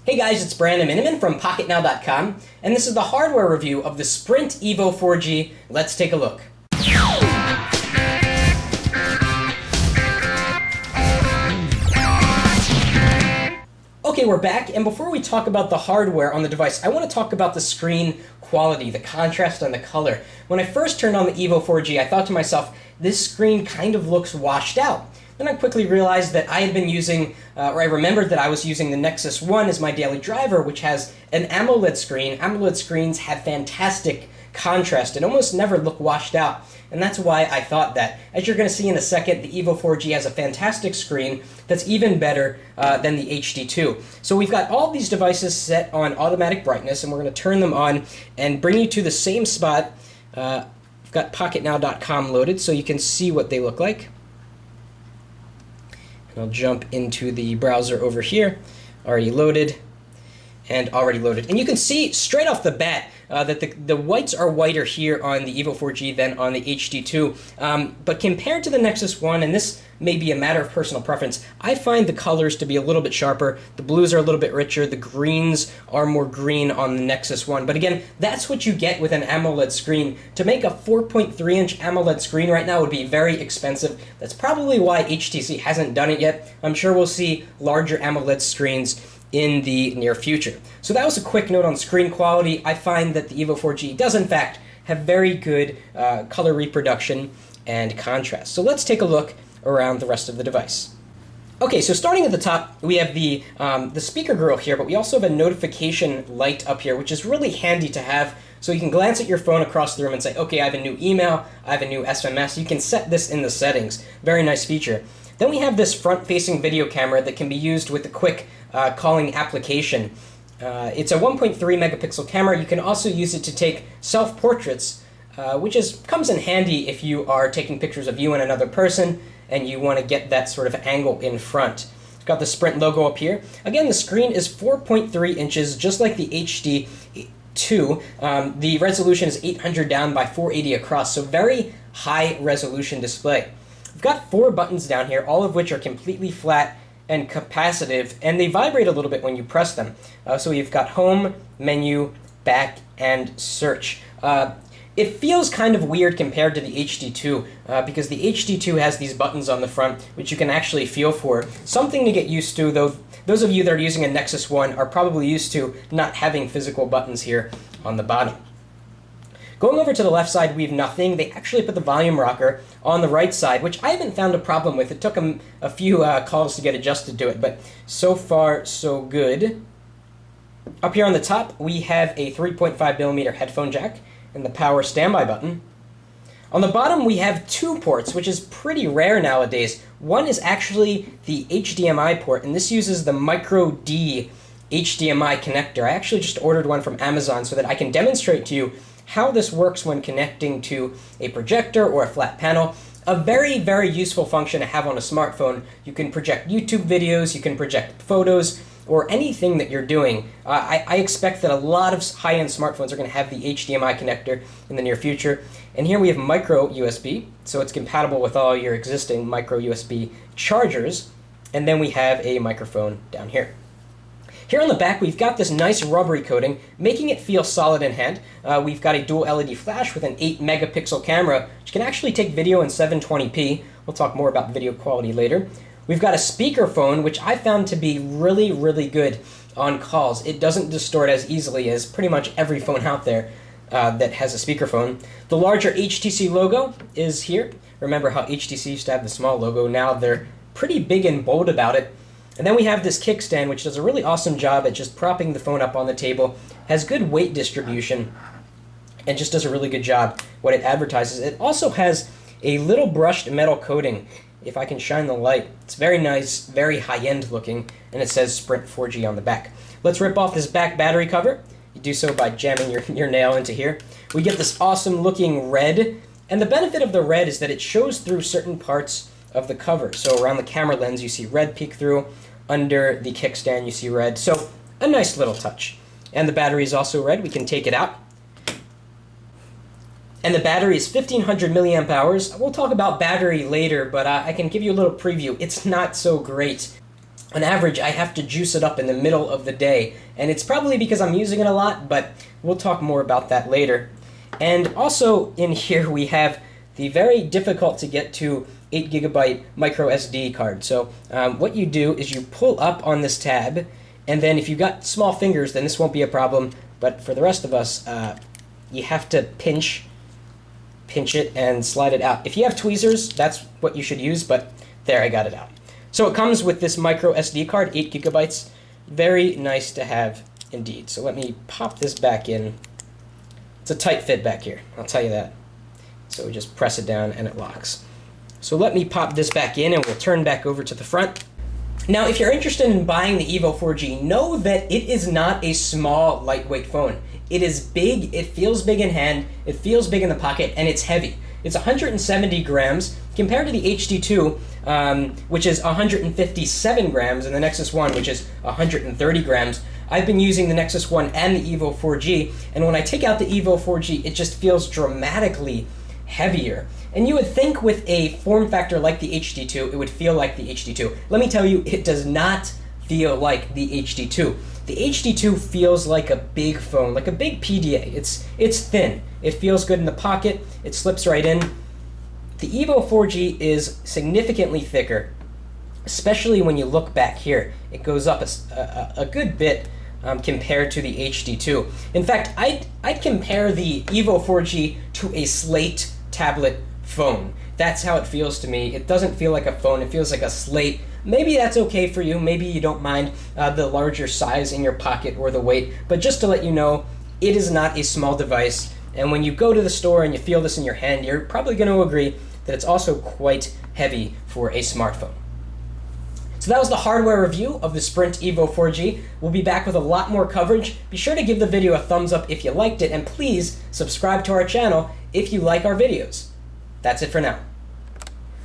Hey guys, it's Brandon Miniman from Pocketnow.com, and this is the hardware review of the Sprint EVO 4G. Let's take a look. Okay, we're back, and before we talk about the hardware on the device, I want to talk about the screen quality, the contrast and the color. When I first turned on the EVO 4G, I thought to myself, this screen kind of looks washed out. Then I quickly realized that I had been using, or I remembered that I was using the Nexus 1 as my daily driver, which has an AMOLED screen. AMOLED screens have fantastic contrast and almost never look washed out. And that's why I thought that. As you're going to see in a second, the EVO 4G has a fantastic screen that's even better than the HD2. So we've got all these devices set on automatic brightness, and we're going to turn them on and bring you to the same spot. I've got Pocketnow.com loaded so you can see what they look like. And I'll jump into the browser over here, already loaded. And you can see straight off the bat that the whites are whiter here on the EVO 4G than on the HD2. But compared to the Nexus 1, and this may be a matter of personal preference, I find the colors to be a little bit sharper. The blues are a little bit richer. The greens are more green on the Nexus 1. But again, that's what you get with an AMOLED screen. To make a 4.3-inch AMOLED screen right now would be very expensive. That's probably why HTC hasn't done it yet. I'm sure we'll see larger AMOLED screens in the near future. So that was a quick note on screen quality. I find that the EVO 4G does in fact have very good color reproduction and contrast. So let's take a look around the rest of the device. Okay, so starting at the top, we have the speaker grill here, but we also have a notification light up here, which is really handy to have. So you can glance at your phone across the room and say, okay, I have a new email, I have a new SMS. You can set this in the settings. Very nice feature. Then we have this front-facing video camera that can be used with a quick calling application. It's a 1.3 megapixel camera. You can also use it to take self-portraits, which comes in handy if you are taking pictures of you and another person and you want to get that sort of angle in front. It's got the Sprint logo up here. Again, the screen is 4.3 inches, just like the HD2. The resolution is 800 down by 480 across, so very high resolution display. We've got 4 buttons down here, all of which are completely flat and capacitive, and they vibrate a little bit when you press them. So you've got home, menu, back, and search. It feels kind of weird compared to the HD2 because the HD2 has these buttons on the front, which you can actually feel for. Something to get used to, though. Those of you that are using a Nexus 1 are probably used to not having physical buttons here on the bottom. Going over to the left side, we have nothing. They actually put the volume rocker on the right side, which I haven't found a problem with. It took them a few calls to get adjusted to it, but so far, so good. Up here on the top, we have a 3.5mm headphone jack and the power standby button. On the bottom, we have 2 ports, which is pretty rare nowadays. One is actually the HDMI port, and this uses the microD HDMI connector. I actually just ordered one from Amazon so that I can demonstrate to you how this works when connecting to a projector or a flat panel. A very, very useful function to have on a smartphone. You can project YouTube videos, you can project photos, or anything that you're doing. I expect that a lot of high-end smartphones are going to have the HDMI connector in the near future. And here we have microUSB, so it's compatible with all your existing microUSB chargers. And then we have a microphone down here. Here on the back, we've got this nice rubbery coating, making it feel solid in hand. We've got a dual LED flash with an 8 megapixel camera, which can actually take video in 720p. We'll talk more about video quality later. We've got a speakerphone, which I found to be really, really good on calls. It doesn't distort as easily as pretty much every phone out there that has a speakerphone. The larger HTC logo is here. Remember how HTC used to have the small logo? Now they're pretty big and bold about it. And then we have this kickstand, which does a really awesome job at just propping the phone up on the table, has good weight distribution, and just does a really good job what it advertises. It also has a little brushed metal coating, if I can shine the light. It's very nice, very high-end looking, and it says Sprint 4G on the back. Let's rip off this back battery cover. You do so by jamming your nail into here. We get this awesome looking red, and the benefit of the red is that it shows through certain parts of the cover. So around the camera lens, you see red peek through. Under the kickstand, you see red. So a nice little touch. And the battery is also red. We can take it out. And the battery is 1500 milliamp hours. We'll talk about battery later, but I can give you a little preview. It's not so great. on average, I have to juice it up in the middle of the day, and it's probably because I'm using it a lot, but we'll talk more about that later. And also in here we have the very difficult to get to 8GB microSD card. So what you do is you pull up on this tab, and then if you've got small fingers, then this won't be a problem, but for the rest of us, you have to pinch it and slide it out. If you have tweezers, that's what you should use, but there, I got it out. So it comes with this micro SD card, 8GB. Very nice to have indeed. So let me pop this back in. It's a tight fit back here, I'll tell you that. So we just press it down and it locks. So let me pop this back in and we'll turn back over to the front. Now, if you're interested in buying the EVO 4G, know that it is not a small, lightweight phone. It is big, it feels big in hand, it feels big in the pocket, and it's heavy. It's 170 grams compared to the HD2, which is 157 grams, and the Nexus 1, which is 130 grams. I've been using the Nexus 1 and the EVO 4G, and when I take out the EVO 4G, it just feels dramatically heavier. And you would think with a form factor like the HD2, it would feel like the HD2. Let me tell you, it does not feel like the HD2. The HD2 feels like a big phone, like a big PDA. It's thin. It feels good in the pocket. It slips right in. The EVO 4G is significantly thicker, especially when you look back here. It goes up a good bit compared to the HD2. In fact, I'd compare the EVO 4G to a slate tablet phone. That's how it feels to me. It doesn't feel like a phone. It feels like a slate. Maybe that's okay for you. Maybe you don't mind the larger size in your pocket or the weight. But just to let you know, it is not a small device. And when you go to the store and you feel this in your hand, you're probably going to agree that it's also quite heavy for a smartphone. So that was the hardware review of the Sprint EVO 4G. We'll be back with a lot more coverage. Be sure to give the video a thumbs up if you liked it, and please subscribe to our channel if you like our videos. That's it for now.